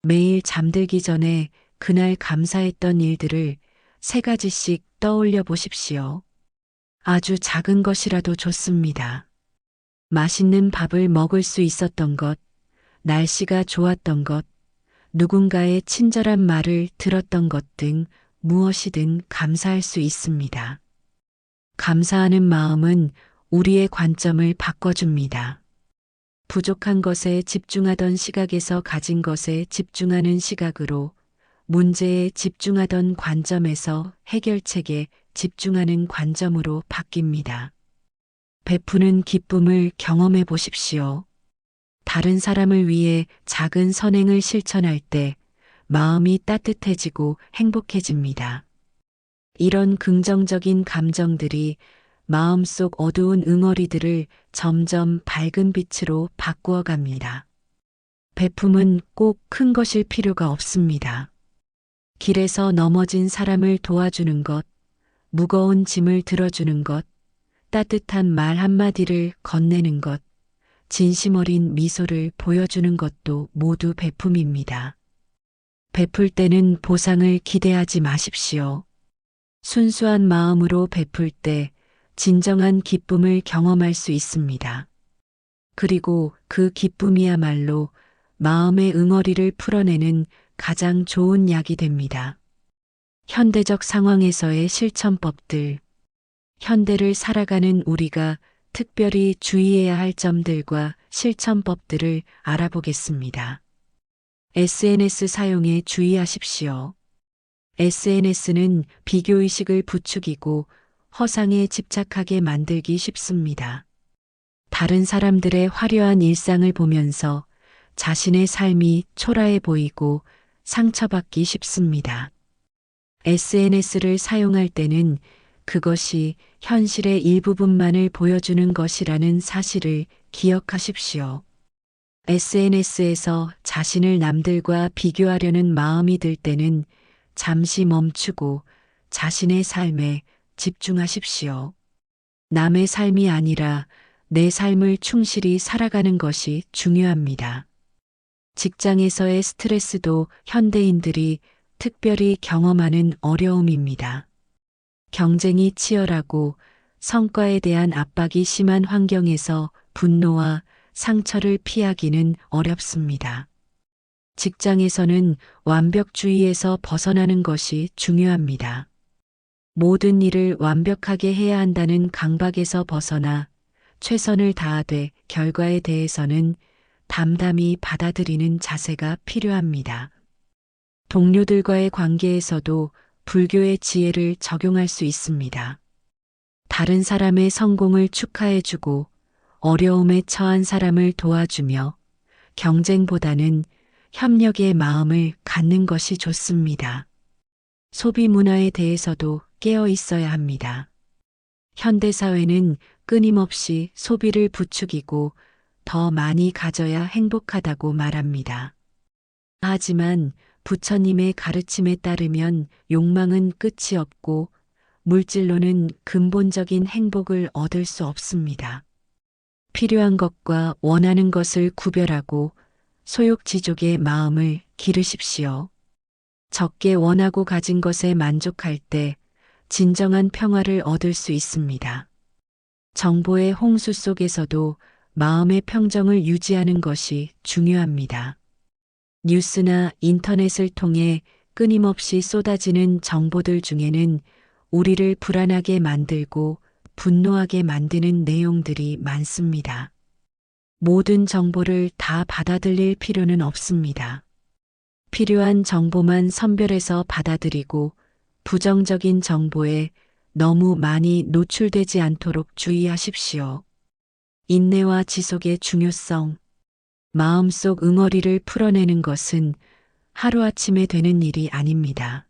매일 잠들기 전에 그날 감사했던 일들을 세 가지씩 떠올려 보십시오. 아주 작은 것이라도 좋습니다. 맛있는 밥을 먹을 수 있었던 것, 날씨가 좋았던 것, 누군가의 친절한 말을 들었던 것 등 무엇이든 감사할 수 있습니다. 감사하는 마음은 우리의 관점을 바꿔줍니다. 부족한 것에 집중하던 시각에서 가진 것에 집중하는 시각으로, 문제에 집중하던 관점에서 해결책에 집중하는 관점으로 바뀝니다. 베푸는 기쁨을 경험해 보십시오. 다른 사람을 위해 작은 선행을 실천할 때 마음이 따뜻해지고 행복해집니다. 이런 긍정적인 감정들이 마음속 어두운 응어리들을 점점 밝은 빛으로 바꾸어 갑니다. 베품은 꼭 큰 것일 필요가 없습니다. 길에서 넘어진 사람을 도와주는 것, 무거운 짐을 들어주는 것, 따뜻한 말 한마디를 건네는 것, 진심 어린 미소를 보여주는 것도 모두 베품입니다. 베풀 때는 보상을 기대하지 마십시오. 순수한 마음으로 베풀 때 진정한 기쁨을 경험할 수 있습니다. 그리고 그 기쁨이야말로 마음의 응어리를 풀어내는 가장 좋은 약이 됩니다. 현대적 상황에서의 실천법들. 현대를 살아가는 우리가 특별히 주의해야 할 점들과 실천법들을 알아보겠습니다. SNS 사용에 주의하십시오. SNS는 비교의식을 부추기고 허상에 집착하게 만들기 쉽습니다. 다른 사람들의 화려한 일상을 보면서 자신의 삶이 초라해 보이고 상처받기 쉽습니다. SNS를 사용할 때는 그것이 현실의 일부분만을 보여주는 것이라는 사실을 기억하십시오. SNS에서 자신을 남들과 비교하려는 마음이 들 때는 잠시 멈추고 자신의 삶에 집중하십시오. 남의 삶이 아니라 내 삶을 충실히 살아가는 것이 중요합니다. 직장에서의 스트레스도 현대인들이 특별히 경험하는 어려움입니다. 경쟁이 치열하고 성과에 대한 압박이 심한 환경에서 분노와 상처를 피하기는 어렵습니다. 직장에서는 완벽주의에서 벗어나는 것이 중요합니다. 모든 일을 완벽하게 해야 한다는 강박에서 벗어나 최선을 다하되 결과에 대해서는 담담히 받아들이는 자세가 필요합니다. 동료들과의 관계에서도 불교의 지혜를 적용할 수 있습니다. 다른 사람의 성공을 축하해주고 어려움에 처한 사람을 도와주며 경쟁보다는 협력의 마음을 갖는 것이 좋습니다. 소비 문화에 대해서도 깨어 있어야 합니다. 현대사회는 끊임없이 소비를 부추기고 더 많이 가져야 행복하다고 말합니다. 하지만 부처님의 가르침에 따르면 욕망은 끝이 없고 물질로는 근본적인 행복을 얻을 수 없습니다. 필요한 것과 원하는 것을 구별하고 소욕지족의 마음을 기르십시오. 적게 원하고 가진 것에 만족할 때 진정한 평화를 얻을 수 있습니다. 정보의 홍수 속에서도 마음의 평정을 유지하는 것이 중요합니다. 뉴스나 인터넷을 통해 끊임없이 쏟아지는 정보들 중에는 우리를 불안하게 만들고 분노하게 만드는 내용들이 많습니다. 모든 정보를 다 받아들일 필요는 없습니다. 필요한 정보만 선별해서 받아들이고 부정적인 정보에 너무 많이 노출되지 않도록 주의하십시오. 인내와 지속의 중요성. 마음속 응어리를 풀어내는 것은 하루아침에 되는 일이 아닙니다.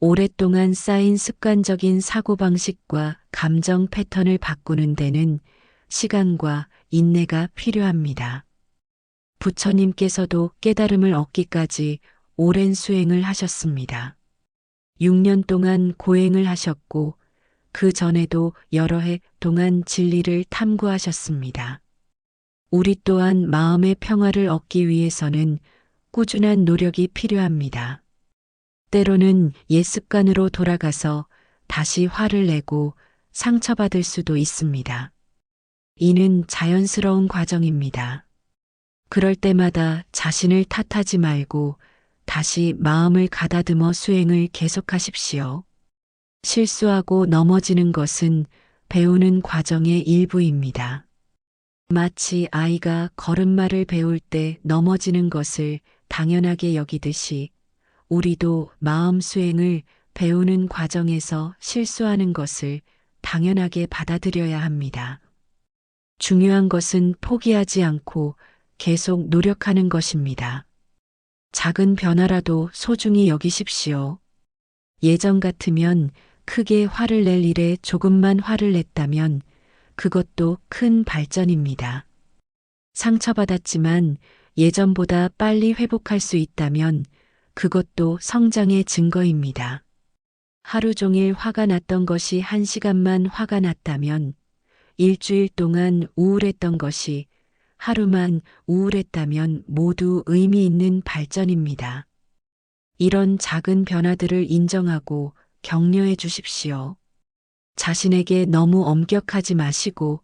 오랫동안 쌓인 습관적인 사고방식과 감정 패턴을 바꾸는 데는 시간과 인내가 필요합니다. 부처님께서도 깨달음을 얻기까지 오랜 수행을 하셨습니다. 6년 동안 고행을 하셨고 그 전에도 여러 해 동안 진리를 탐구하셨습니다. 우리 또한 마음의 평화를 얻기 위해서는 꾸준한 노력이 필요합니다. 때로는 옛 습관으로 돌아가서 다시 화를 내고 상처받을 수도 있습니다. 이는 자연스러운 과정입니다. 그럴 때마다 자신을 탓하지 말고 다시 마음을 가다듬어 수행을 계속하십시오. 실수하고 넘어지는 것은 배우는 과정의 일부입니다. 마치 아이가 걸음마를 배울 때 넘어지는 것을 당연하게 여기듯이 우리도 마음 수행을 배우는 과정에서 실수하는 것을 당연하게 받아들여야 합니다. 중요한 것은 포기하지 않고 계속 노력하는 것입니다. 작은 변화라도 소중히 여기십시오. 예전 같으면 크게 화를 낼 일에 조금만 화를 냈다면 그것도 큰 발전입니다. 상처받았지만 예전보다 빨리 회복할 수 있다면 그것도 성장의 증거입니다. 하루 종일 화가 났던 것이 1시간만 화가 났다면 일주일 동안 우울했던 것이 하루만 우울했다면 모두 의미 있는 발전입니다. 이런 작은 변화들을 인정하고 격려해 주십시오. 자신에게 너무 엄격하지 마시고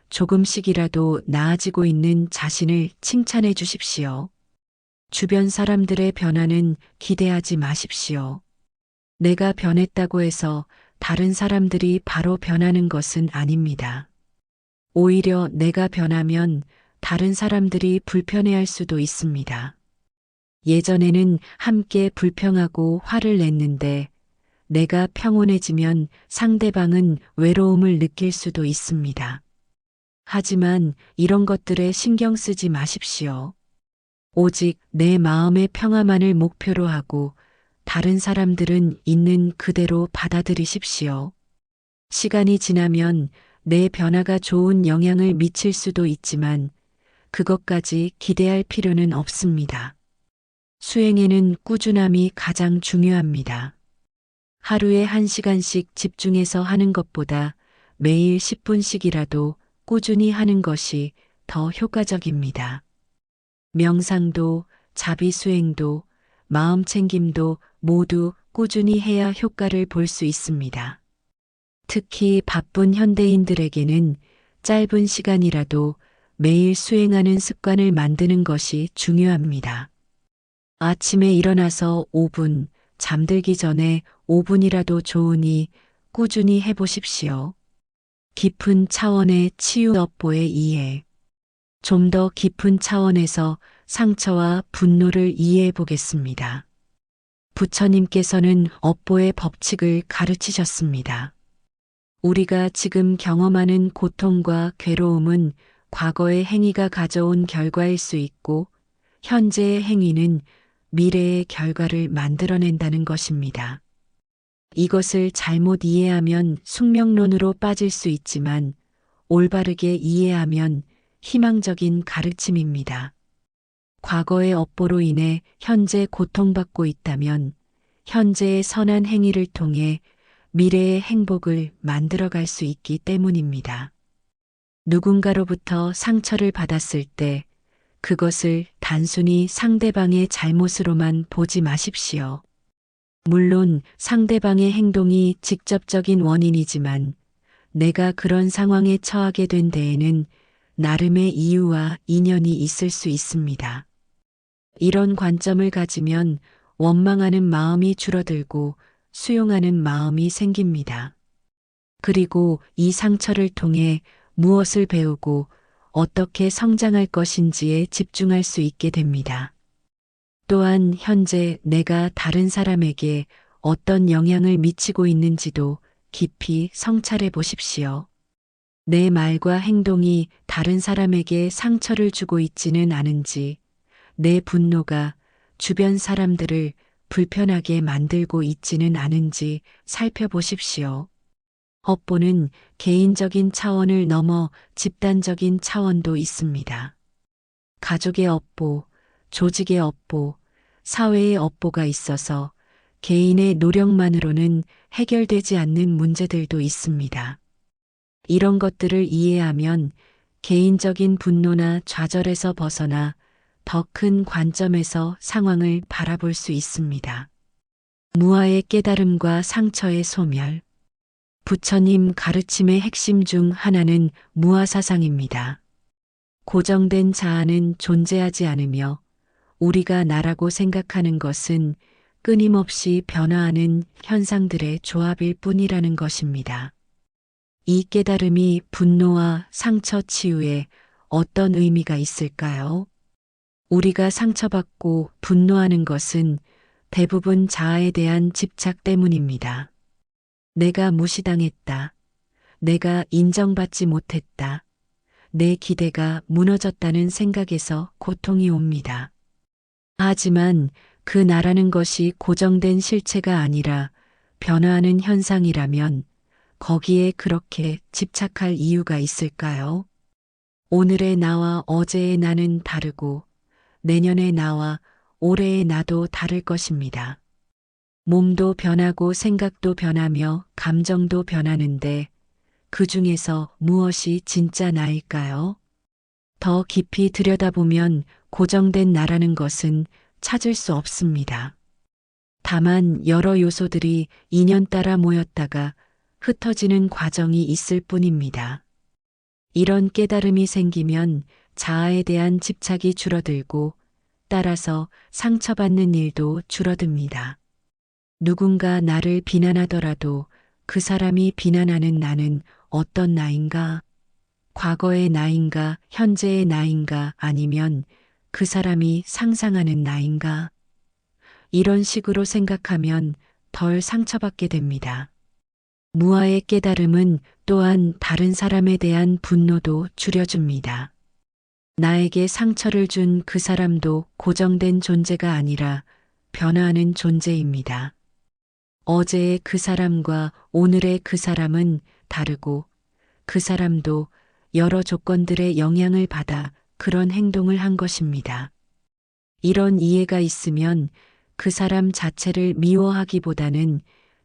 조금씩이라도 나아지고 있는 자신을 칭찬해 주십시오. 주변 사람들의 변화는 기대하지 마십시오. 내가 변했다고 해서 다른 사람들이 바로 변하는 것은 아닙니다. 오히려 내가 변하면 다른 사람들이 불편해할 수도 있습니다. 예전에는 함께 불평하고 화를 냈는데 내가 평온해지면 상대방은 외로움을 느낄 수도 있습니다. 하지만 이런 것들에 신경 쓰지 마십시오. 오직 내 마음의 평화만을 목표로 하고 다른 사람들은 있는 그대로 받아들이십시오. 시간이 지나면 내 변화가 좋은 영향을 미칠 수도 있지만 그것까지 기대할 필요는 없습니다. 수행에는 꾸준함이 가장 중요합니다. 하루에 1시간씩 집중해서 하는 것보다 매일 10분씩이라도 꾸준히 하는 것이 더 효과적입니다. 명상도, 자비수행도, 마음챙김도 모두 꾸준히 해야 효과를 볼 수 있습니다. 특히 바쁜 현대인들에게는 짧은 시간이라도 매일 수행하는 습관을 만드는 것이 중요합니다. 아침에 일어나서 5분, 잠들기 전에 5분이라도 좋으니 꾸준히 해보십시오. 깊은 차원의 치유업보의 이해. 좀 더 깊은 차원에서 상처와 분노를 이해해 보겠습니다. 부처님께서는 업보의 법칙을 가르치셨습니다. 우리가 지금 경험하는 고통과 괴로움은 과거의 행위가 가져온 결과일 수 있고, 현재의 행위는 미래의 결과를 만들어낸다는 것입니다. 이것을 잘못 이해하면 숙명론으로 빠질 수 있지만, 올바르게 이해하면 희망적인 가르침입니다. 과거의 업보로 인해 현재 고통받고 있다면, 현재의 선한 행위를 통해 미래의 행복을 만들어갈 수 있기 때문입니다. 누군가로부터 상처를 받았을 때 그것을 단순히 상대방의 잘못으로만 보지 마십시오. 물론 상대방의 행동이 직접적인 원인이지만 내가 그런 상황에 처하게 된 데에는 나름의 이유와 인연이 있을 수 있습니다. 이런 관점을 가지면 원망하는 마음이 줄어들고 수용하는 마음이 생깁니다. 그리고 이 상처를 통해 무엇을 배우고 어떻게 성장할 것인지에 집중할 수 있게 됩니다. 또한 현재 내가 다른 사람에게 어떤 영향을 미치고 있는지도 깊이 성찰해 보십시오. 내 말과 행동이 다른 사람에게 상처를 주고 있지는 않은지, 내 분노가 주변 사람들을 불편하게 만들고 있지는 않은지 살펴보십시오. 업보는 개인적인 차원을 넘어 집단적인 차원도 있습니다. 가족의 업보, 조직의 업보, 사회의 업보가 있어서 개인의 노력만으로는 해결되지 않는 문제들도 있습니다. 이런 것들을 이해하면 개인적인 분노나 좌절에서 벗어나 더 큰 관점에서 상황을 바라볼 수 있습니다. 무아의 깨달음과 상처의 소멸. 부처님 가르침의 핵심 중 하나는 무아사상입니다. 고정된 자아는 존재하지 않으며 우리가 나라고 생각하는 것은 끊임없이 변화하는 현상들의 조합일 뿐이라는 것입니다. 이 깨달음이 분노와 상처 치유에 어떤 의미가 있을까요? 우리가 상처받고 분노하는 것은 대부분 자아에 대한 집착 때문입니다. 내가 무시당했다. 내가 인정받지 못했다. 내 기대가 무너졌다는 생각에서 고통이 옵니다. 하지만 그 나라는 것이 고정된 실체가 아니라 변화하는 현상이라면 거기에 그렇게 집착할 이유가 있을까요? 오늘의 나와 어제의 나는 다르고 내년의 나와 올해의 나도 다를 것입니다. 몸도 변하고 생각도 변하며 감정도 변하는데 그 중에서 무엇이 진짜 나일까요? 더 깊이 들여다보면 고정된 나라는 것은 찾을 수 없습니다. 다만 여러 요소들이 인연 따라 모였다가 흩어지는 과정이 있을 뿐입니다. 이런 깨달음이 생기면 자아에 대한 집착이 줄어들고 따라서 상처받는 일도 줄어듭니다. 누군가 나를 비난하더라도 그 사람이 비난하는 나는 어떤 나인가? 과거의 나인가, 현재의 나인가, 아니면 그 사람이 상상하는 나인가? 이런 식으로 생각하면 덜 상처받게 됩니다. 무아의 깨달음은 또한 다른 사람에 대한 분노도 줄여줍니다. 나에게 상처를 준 그 사람도 고정된 존재가 아니라 변화하는 존재입니다. 어제의 그 사람과 오늘의 그 사람은 다르고 그 사람도 여러 조건들의 영향을 받아 그런 행동을 한 것입니다. 이런 이해가 있으면 그 사람 자체를 미워하기보다는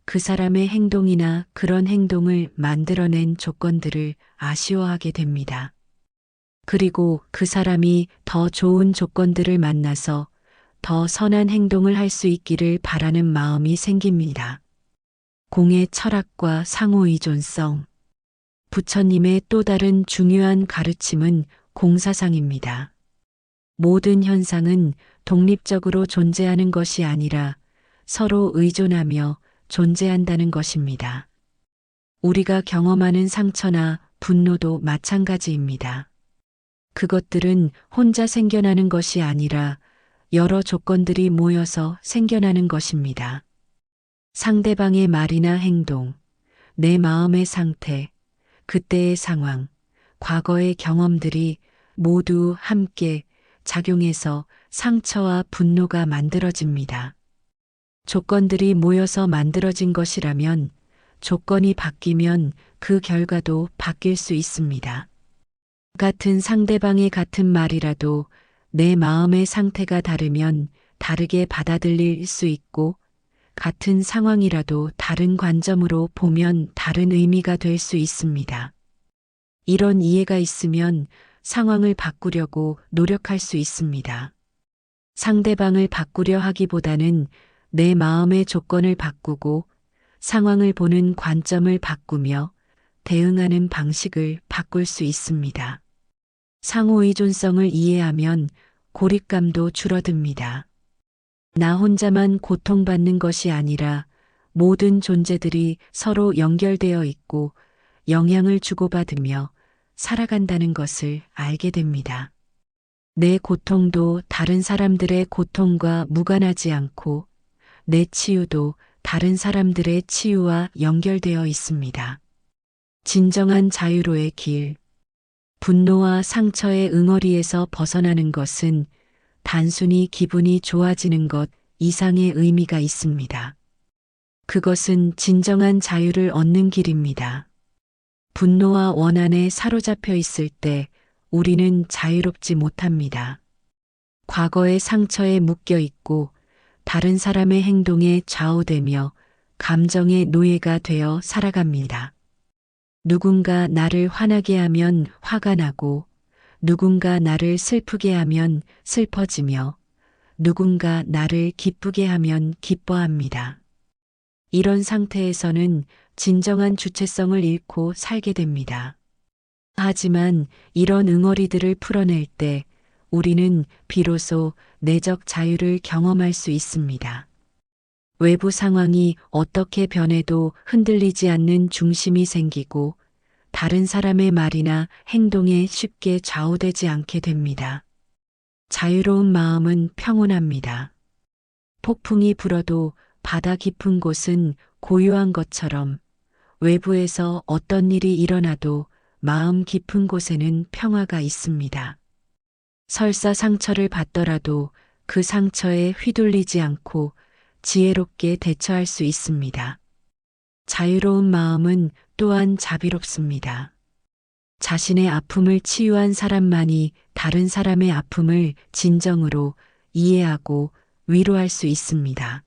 그 사람의 행동이나 그런 행동을 만들어낸 조건들을 아쉬워하게 됩니다. 그리고 그 사람이 더 좋은 조건들을 만나서 더 선한 행동을 할 수 있기를 바라는 마음이 생깁니다. 공의 철학과 상호의존성. 부처님의 또 다른 중요한 가르침은 공사상입니다. 모든 현상은 독립적으로 존재하는 것이 아니라 서로 의존하며 존재한다는 것입니다. 우리가 경험하는 상처나 분노도 마찬가지입니다. 그것들은 혼자 생겨나는 것이 아니라 여러 조건들이 모여서 생겨나는 것입니다. 상대방의 말이나 행동, 내 마음의 상태, 그때의 상황, 과거의 경험들이 모두 함께 작용해서 상처와 분노가 만들어집니다. 조건들이 모여서 만들어진 것이라면 조건이 바뀌면 그 결과도 바뀔 수 있습니다. 같은 상대방의 같은 말이라도 내 마음의 상태가 다르면 다르게 받아들일 수 있고, 같은 상황이라도 다른 관점으로 보면 다른 의미가 될 수 있습니다. 이런 이해가 있으면 상황을 바꾸려고 노력할 수 있습니다. 상대방을 바꾸려 하기보다는 내 마음의 조건을 바꾸고 상황을 보는 관점을 바꾸며 대응하는 방식을 바꿀 수 있습니다. 상호의존성을 이해하면 고립감도 줄어듭니다. 나 혼자만 고통받는 것이 아니라 모든 존재들이 서로 연결되어 있고 영향을 주고받으며 살아간다는 것을 알게 됩니다. 내 고통도 다른 사람들의 고통과 무관하지 않고 내 치유도 다른 사람들의 치유와 연결되어 있습니다. 진정한 자유로의 길. 분노와 상처의 응어리에서 벗어나는 것은 단순히 기분이 좋아지는 것 이상의 의미가 있습니다. 그것은 진정한 자유를 얻는 길입니다. 분노와 원한에 사로잡혀 있을 때 우리는 자유롭지 못합니다. 과거의 상처에 묶여 있고 다른 사람의 행동에 좌우되며 감정의 노예가 되어 살아갑니다. 누군가 나를 화나게 하면 화가 나고, 누군가 나를 슬프게 하면 슬퍼지며, 누군가 나를 기쁘게 하면 기뻐합니다. 이런 상태에서는 진정한 주체성을 잃고 살게 됩니다. 하지만 이런 응어리들을 풀어낼 때 우리는 비로소 내적 자유를 경험할 수 있습니다. 외부 상황이 어떻게 변해도 흔들리지 않는 중심이 생기고 다른 사람의 말이나 행동에 쉽게 좌우되지 않게 됩니다. 자유로운 마음은 평온합니다. 폭풍이 불어도 바다 깊은 곳은 고요한 것처럼 외부에서 어떤 일이 일어나도 마음 깊은 곳에는 평화가 있습니다. 설사 상처를 받더라도 그 상처에 휘둘리지 않고 지혜롭게 대처할 수 있습니다. 자유로운 마음은 또한 자비롭습니다. 자신의 아픔을 치유한 사람만이 다른 사람의 아픔을 진정으로 이해하고 위로할 수 있습니다.